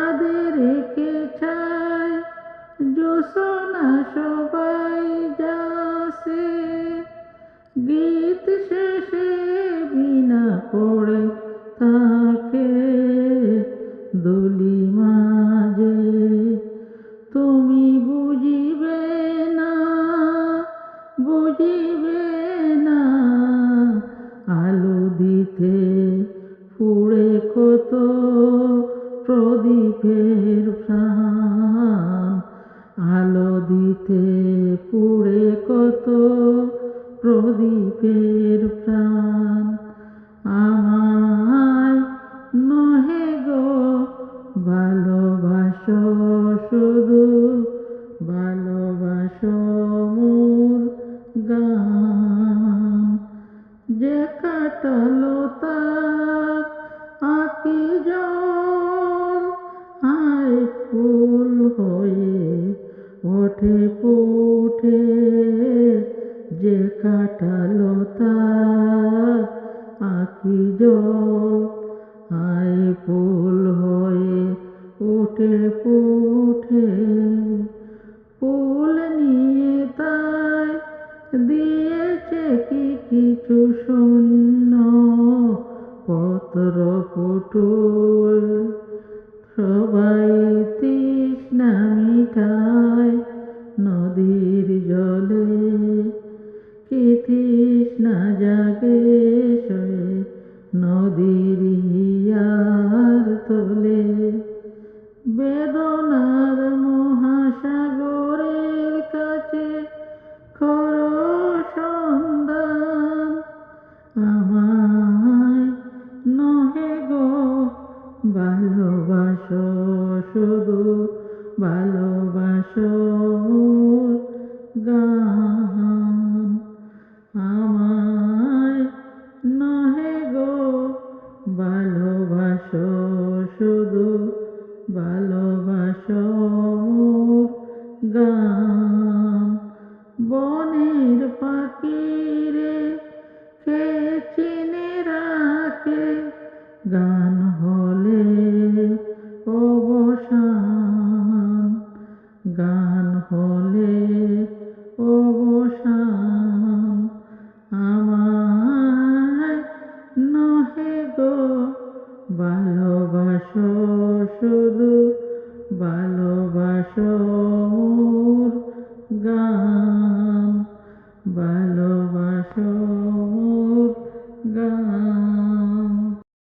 চাঁদে রেখে ছায় জোছনা সবাই যাচ্ছে, গীত শেষে বিনা পড়ে থাকে দুলি মাঝে। তুমি বুঝিবে না, বুঝিবে না, আলো দিতে পুড়ে কত প্রদীপের প্রাণ, আলো দিতে পুড়ে কত প্রদীপের প্রাণ। আমায় নহে গো ভালোবাসো শুধু, ভালোবাসো মোর গান। যে কাটালো তার আঁকি জল, আয় ফুল হয়ে ওঠে ফুটে। যে কাটালো তার আঁকি জল, আয় ফুল হয়ে ওঠে ফুটে। ফুল নিয়ে তাই দিয়েছে কি কিছু শূন্য পত্র পুটুল, সবাই তৃষ্ণা মিটায় নদীর জলে। কি তৃষ্ণা জাগে সয়ে নদীর হিয়ার তলে। বেদনার মহাসাগরের কাছে করো সন্ধান, আমায় নহে গো ভালোবাসো শুধু, ভালোবাসো মোর গান। আমায় নহে গো ভালোবাসো শুধু, ভালোবাসো